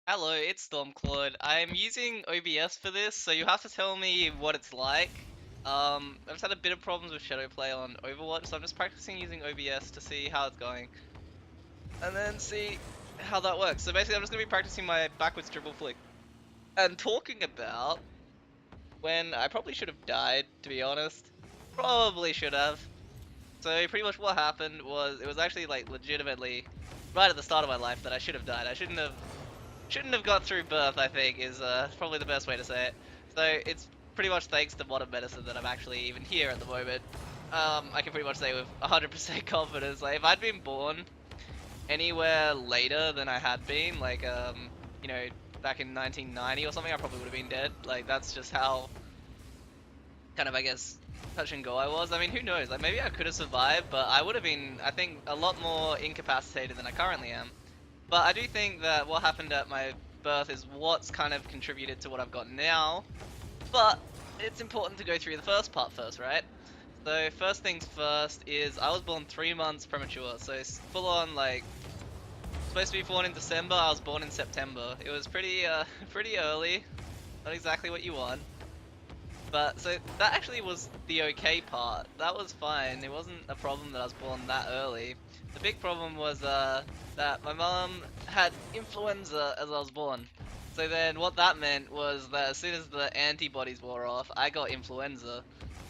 Hello, it's Stormytelling. I'm using OBS for this, so you have to tell me what it's like. I've just had a bit of problems with Shadow Play on Overwatch, so I'm just practicing using OBS to see how it's going, and then see how that works. So basically, I'm just gonna be practicing my backwards dribble flick and talking about when I probably should have died, to be honest. Probably should have. So pretty much what happened was it was actually like legitimately right at the start of my life that I should have died. I shouldn't have got through birth, I think, is probably the best way to say it. So it's pretty much thanks to modern medicine that I'm actually even here at the moment. I can pretty much say with 100% confidence, like if I'd been born anywhere later than I had been, like you know, back in 1990 or something, I probably would have been dead. Like that's just how kind of, I guess, touch and go I was. I mean, who knows? Like maybe I could have survived, but I would have been, I think, a lot more incapacitated than I currently am. But I do think that what happened at my birth is what's kind of contributed to what I've got now. But it's important to go through the first part first, right? So first things first is I was born 3 months premature. So it's full on like supposed to be born in December. I was born in September. It was pretty pretty early. Not exactly what you want. But so that actually was the okay part. That was fine. It wasn't a problem that I was born that early. The big problem was that my mom had influenza as I was born. So then what that meant was that as soon as the antibodies wore off, I got influenza.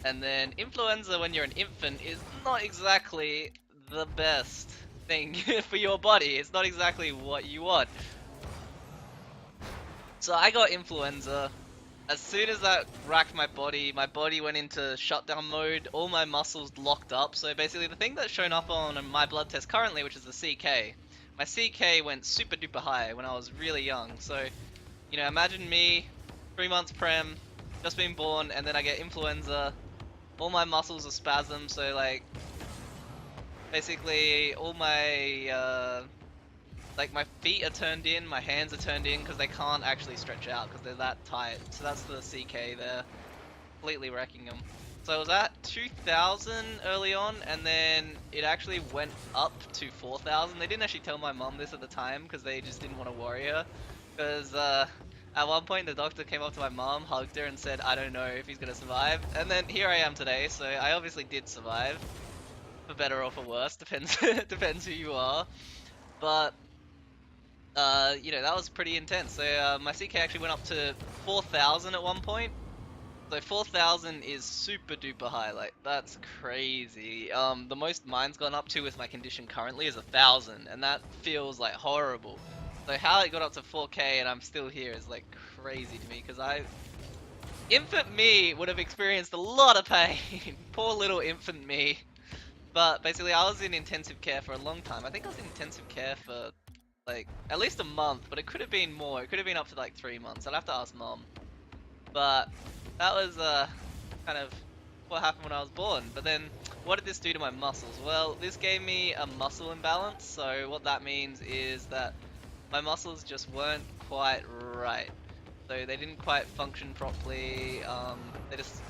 And then influenza when you're an infant is not exactly the best thing for your body. It's not exactly what you want. So I got influenza. As soon as that racked my body went into shutdown mode, all my muscles locked up. So basically the thing that's shown up on my blood test currently, which is the CK, my CK went super duper high when I was really young. So, you know, imagine me, 3 months prem, just been born, and then I get influenza, all my muscles are spasm, so like, basically all my, like my feet are turned in, my hands are turned in, because they can't actually stretch out, because they're that tight. So that's the CK there. Completely wrecking them. So it was at 2000 early on, and then it actually went up to 4000. They didn't actually tell my mom this at the time because they just didn't want to worry her. Because at one point the doctor came up to my mom, hugged her, and said, "I don't know if he's gonna survive." And then here I am today. So I obviously did survive, for better or for worse, depends depends who you are. But you know that was pretty intense. So my CK actually went up to 4000 at one point. So 4000 is super duper high, like that's crazy. The most mine's gone up to with my condition currently is 1000, and that feels like horrible. So how it got up to 4K and I'm still here is like crazy to me, because infant me would have experienced a lot of pain. Poor little infant me. But basically I was in intensive care for a long time. I think I was in intensive care for like at least a month, but it could have been more. It could have been up to like 3 months. I'd have to ask mom. But that was kind of what happened when I was born. But then what did this do to my muscles? Well, this gave me a muscle imbalance. So what that means is that my muscles just weren't quite right. So they didn't quite function properly. They just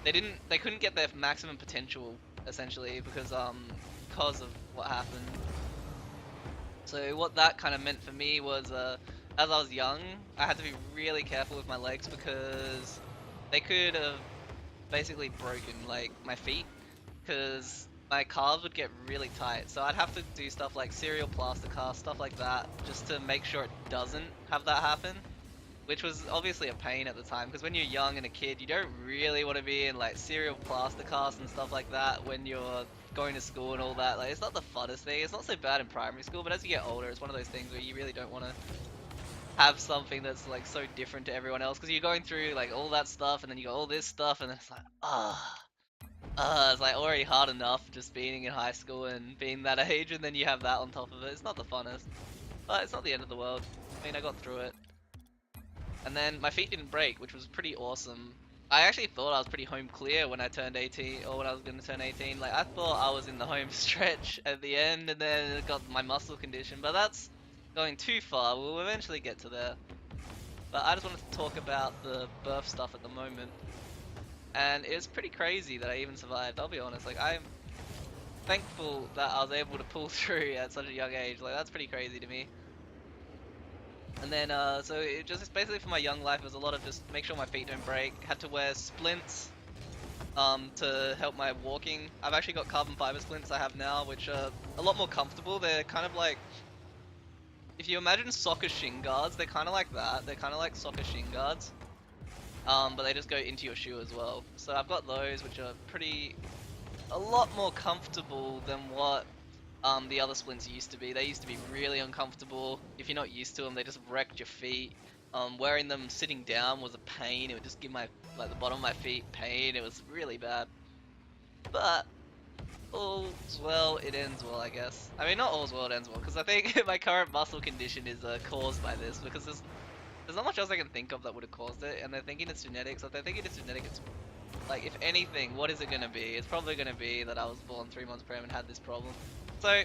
they couldn't get their maximum potential essentially because of what happened. So what that kind of meant for me was, as I was young, I had to be really careful with my legs because they could have basically broken like my feet, because my calves would get really tight. So I'd have to do stuff like serial plaster cast, stuff like that, just to make sure it doesn't have that happen. Which was obviously a pain at the time, because when you're young and a kid, you don't really want to be in like serial plaster casts and stuff like that when you're going to school and all that. Like, it's not the funnest thing. It's not so bad in primary school, but as you get older, it's one of those things where you really don't want to have something that's like so different to everyone else, because you're going through like all that stuff, and then you got all this stuff, and it's like, it's like already hard enough just being in high school and being that age, and then you have that on top of it. It's not the funnest, but it's not the end of the world. I mean, I got through it. And then my feet didn't break, which was pretty awesome. I actually thought I was pretty home clear when I turned 18, or when I was going to turn 18. Like, I thought I was in the home stretch at the end, and then it got my muscle condition, but that's going too far. We'll eventually get to there. But I just wanted to talk about the birth stuff at the moment. And it's pretty crazy that I even survived, I'll be honest. Like, I'm thankful that I was able to pull through at such a young age. Like, that's pretty crazy to me. And then, so it just basically for my young life, it was a lot of just make sure my feet don't break. Had to wear splints, to help my walking. I've actually got carbon fiber splints I have now, which are a lot more comfortable. They're kind of like, if you imagine soccer shin guards, they're kind of like that. They're kind of like soccer shin guards, but they just go into your shoe as well. So I've got those, which are a lot more comfortable than what the other splints used to be. They used to be really uncomfortable. If you're not used to them, they just wrecked your feet. Wearing them sitting down was a pain. It would just give the bottom of my feet pain. It was really bad. But all's well, it ends well, I guess. I mean, not all's well, it ends well, because I think my current muscle condition is caused by this, because there's not much else I can think of that would have caused it, and they're thinking it's genetics. If they're thinking it's genetic, it's like, if anything, what is it gonna be? It's probably gonna be that I was born 3 months prem and had this problem. So,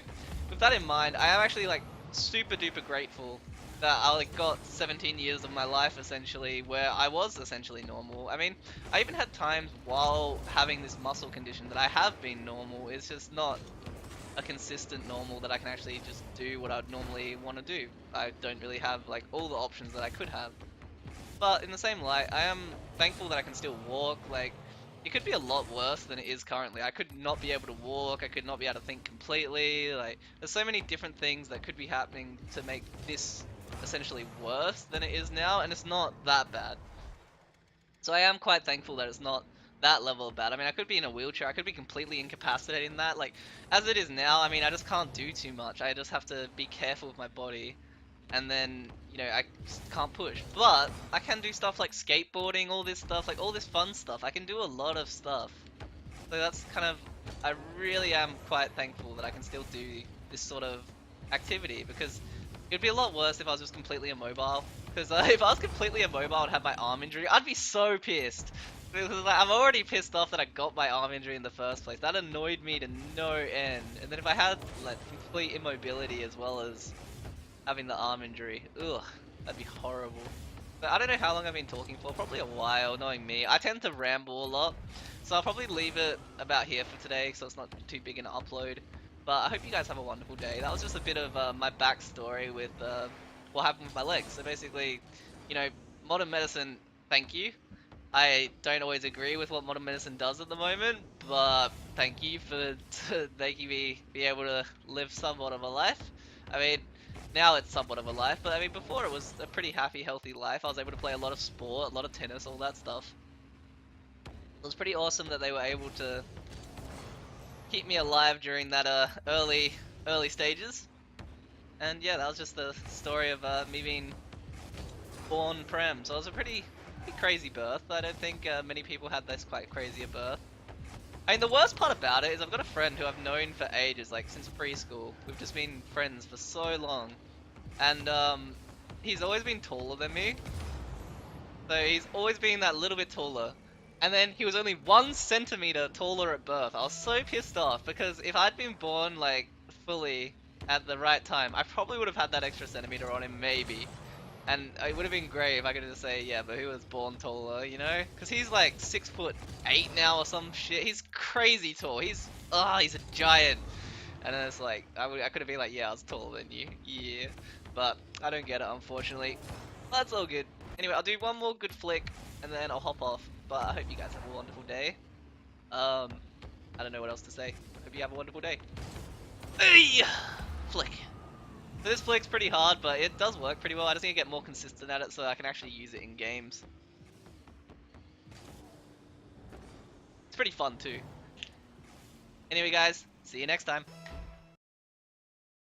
with that in mind, I am actually like super duper grateful that I like got 17 years of my life essentially where I was essentially normal. I mean, I even had times while having this muscle condition that I have been normal. It's just not a consistent normal that I can actually just do what I'd normally want to do. I don't really have like all the options that I could have. But in the same light, I am thankful that I can still walk. Like, it could be a lot worse than it is currently. I could not be able to walk, I could not be able to think completely. Like, there's so many different things that could be happening to make this essentially worse than it is now, and it's not that bad. So I am quite thankful that it's not that level of bad. I mean, I could be in a wheelchair, I could be completely incapacitated in that. Like, as it is now, I mean, I just can't do too much. I just have to be careful with my body, and then, you know, I just can't push. But I can do stuff like skateboarding, all this stuff, like all this fun stuff. I can do a lot of stuff. So that's kind of, I really am quite thankful that I can still do this sort of activity, because it'd be a lot worse if I was just completely immobile. Because if I was completely immobile and had my arm injury, I'd be so pissed. Because like, I'm already pissed off that I got my arm injury in the first place. That annoyed me to no end. And then if I had like complete immobility as well as having the arm injury, ugh, that'd be horrible. But I don't know how long I've been talking for, probably a while, knowing me. I tend to ramble a lot, so I'll probably leave it about here for today, so it's not too big an upload. But I hope you guys have a wonderful day. That was just a bit of my backstory with what happened with my legs. So basically, you know, modern medicine, thank you. I don't always agree with what modern medicine does at the moment, but thank you for making me be able to live somewhat of a life. I mean, now it's somewhat of a life, but I mean, before it was a pretty happy, healthy life. I was able to play a lot of sport, a lot of tennis, all that stuff. It was pretty awesome that they were able to keep me alive during that early stages. And yeah, that was just the story of me being born prem. So it was a pretty crazy birth. I don't think many people had this quite crazy a birth. I mean, the worst part about it is I've got a friend who I've known for ages, like since preschool. We've just been friends for so long. And he's always been taller than me. So he's always been that little bit taller. And then he was only 1 centimeter taller at birth. I was so pissed off because if I'd been born like fully at the right time, I probably would have had that extra centimeter on him, maybe. And it would have been great if I could just say, yeah, but he was born taller, you know? Because he's like 6'8" now or some shit. He's crazy tall. He's a giant. And then it's like, I could have been like, yeah, I was taller than you. Yeah. But I don't get it, unfortunately. That's all good. Anyway, I'll do one more good flick, and then I'll hop off. But I hope you guys have a wonderful day. I don't know what else to say. Hope you have a wonderful day. Hey! Flick. So this flick's pretty hard, but it does work pretty well. I just need to get more consistent at it so I can actually use it in games. It's pretty fun too. Anyway guys, see you next time.